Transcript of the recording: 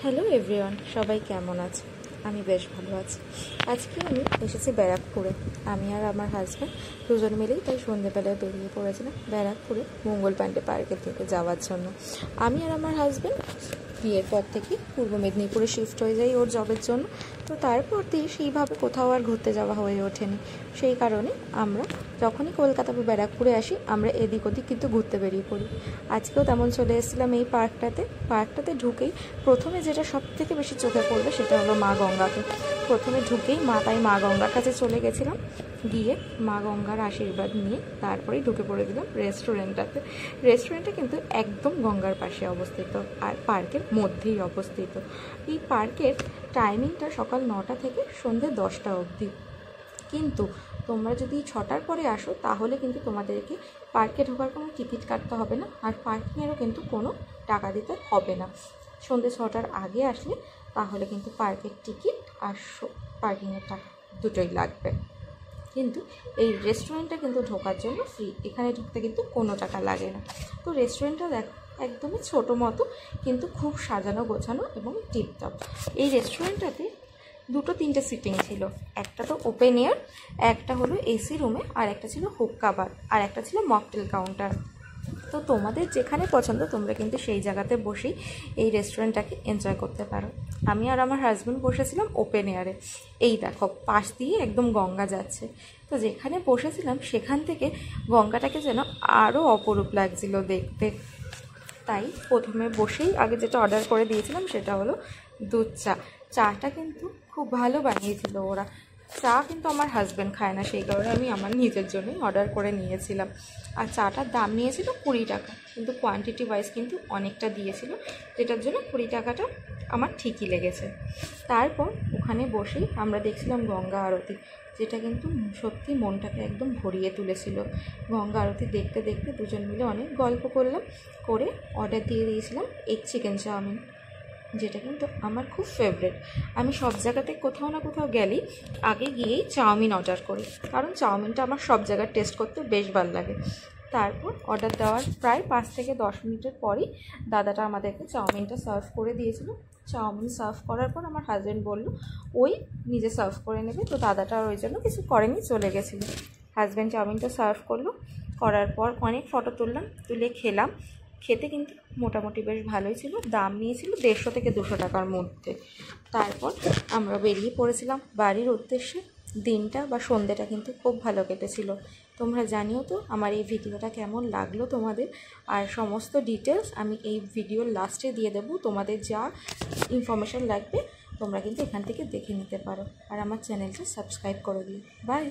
Hello everyone, সবাই কেমন আছে? আমি বেশ ভালো আছি। আজকে আমি এসেছি ব্যারাকপুরে। আমি আর আমার হাজব্যান্ড দুজন মিলেই তাই সন্ধ্যেবেলায় বেরিয়ে পড়েছিলাম ব্যারাকপুরে মঙ্গল পাণ্ডে পার্কের দিকে যাওয়ার জন্য। আমি আর আমার হাজব্যান্ড বিয়ের পর থেকে পূর্ব মেদিনীপুরে শিফট হয়ে যাই ওর জবের জন্য। তো তারপর দিয়ে সেইভাবে কোথাও আর ঘুরতে যাওয়া হয়ে ওঠেনি। সেই কারণে আমরা যখনই কলকাতা বা ব্যারাকপুরে আসি আমরা এদিক ওদিক কিন্তু ঘুরতে বেরিয়ে পড়ি। আজকেও তেমন চলে এসেছিলাম এই পার্কটাতে ঢুকেই প্রথমে যেটা সব থেকে বেশি চোখে পড়বে সেটা হলো মা গঙ্গাকে। প্রথমে ঢুকেই মা গঙ্গার কাছে চলে গেছিলাম, গিয়ে মা গঙ্গার আশীর্বাদ নিয়ে তারপরেই ঢুকে পড়ে দিলাম রেস্টুরেন্টটাতে। রেস্টুরেন্টটা কিন্তু একদম গঙ্গার পাশে অবস্থিত আর পার্কের মধ্যেই অবস্থিত। এই পার্কের টাইমিংটা সকাল 9টা থেকে সন্ধ্যে 10টা অবধি, কিন্তু তোমরা যদি 6টার পরে আসো তাহলে কিন্তু তোমাদেরকে পার্কে ঢোকার কোনো টিকিট কাটতে হবে না, আর পার্কিংয়েরও কিন্তু কোনো টাকা দিতে হবে না। সন্ধ্যে 6টার আগে আসলে তাহলে কিন্তু পার্কের টিকিট আর পার্কিংয়ের টাকা দুটোই লাগবে। কিন্তু এই রেস্টুরেন্টটা কিন্তু ঢোকার জন্য ফ্রি, এখানে ঢুকতে কিন্তু কোনো টাকা লাগে না। তো রেস্টুরেন্টটা দেখো একদমই ছোটো মতো, কিন্তু খুব সাজানো গোছানো এবং টিপটপ। এই রেস্টুরেন্টটাতে 2-3টে সিটিং ছিল, একটা তো ওপেন এয়ার, একটা হলো এসি রুমে, আর একটা ছিল হুক্কা বার, আর একটা ছিল মকটেল কাউন্টার। তো তোমাদের যেখানে পছন্দ তোমরা কিন্তু সেই জায়গাতে বসেই এই রেস্টুরেন্টটাকে এনজয় করতে পারো। আমি আর আমার হাজব্যান্ড বসেছিলাম ওপেন এয়ারে। এই দেখো পাশ দিয়ে একদম গঙ্গা যাচ্ছে। তো যেখানে বসেছিলাম সেখান থেকে গঙ্গাটাকে যেন আরও অপরূপ লাগছিল দেখতে। তাই প্রথমে বসেই আগে যেটা অর্ডার করে দিয়েছিলাম সেটা হলো দুধ চা। চাটা কিন্তু খুব ভালো বানিয়েছিল ওরা। চা কিন্তু আমার হাজব্যান্ড খায় না, সেই কারণে আমি আমার নিজের জন্যই অর্ডার করে নিয়েছিলাম। আর চাটার দাম নিয়েছিল 20 টাকা, কিন্তু কোয়ান্টিটি ওয়াইজ কিন্তু অনেকটা দিয়েছিল, যেটার জন্য 20 টাকাটা আমার ঠিকই লেগেছে। তারপর ওখানে বসেই আমরা দেখছিলাম গঙ্গা আরতি, যেটা কিন্তু সত্যি মনটাকে একদম ভরিয়ে তুলেছিল। গঙ্গা আরতি দেখতে দেখতে দুজন মিলে অনেক গল্প করলাম, করে অর্ডার দিয়ে দিয়েছিলাম এগ চিকেন চাউমিন, যেটা কিন্তু আমার খুব ফেভারিট। আমি সব জায়গাতে কোথাও না কোথাও গেলেই আগে গিয়েই চাউমিন অর্ডার করি, কারণ চাউমিনটা আমার সব জায়গায় টেস্ট করতে বেশ ভালো লাগে। তারপর অর্ডার দেওয়ার প্রায় 5 থেকে 10 মিনিটের পরই দাদাটা আমাদেরকে চাউমিনটা সার্ভ করে দিয়েছিল। চাউমিন সার্ভ করার পর আমার হাজব্যান্ড বললো ওই নিজে সার্ভ করে নেবে, তো দাদাটা ওই জন্য কিছু করেনি, চলে গেছিলো। হাজব্যান্ড চাউমিনটা সার্ভ করলো, করার পর অনেক ফটো তুলে খেলাম। খেতে কিন্তু মোটামুটি বেশ ভালোই ছিল, দাম নিয়েছিল 150 থেকে 200 টাকার মধ্যে। তারপর আমরা বেরিয়ে পড়েছিলাম বাড়ির উদ্দেশ্যে। দিনটা বা সন্ধ্যেটা কিন্তু খুব ভালো কেটেছিল। তোমরা জানিও তো আমার এই ভিডিওটা কেমন লাগলো তোমাদের, আর সমস্ত ডিটেলস আমি এই ভিডিওর লাস্টে দিয়ে দেবো। তোমাদের যা ইনফরমেশান লাগবে তোমরা কিন্তু এখান থেকে দেখে নিতে পারো, আর আমার চ্যানেলটা সাবস্ক্রাইব করে দিও। বাই।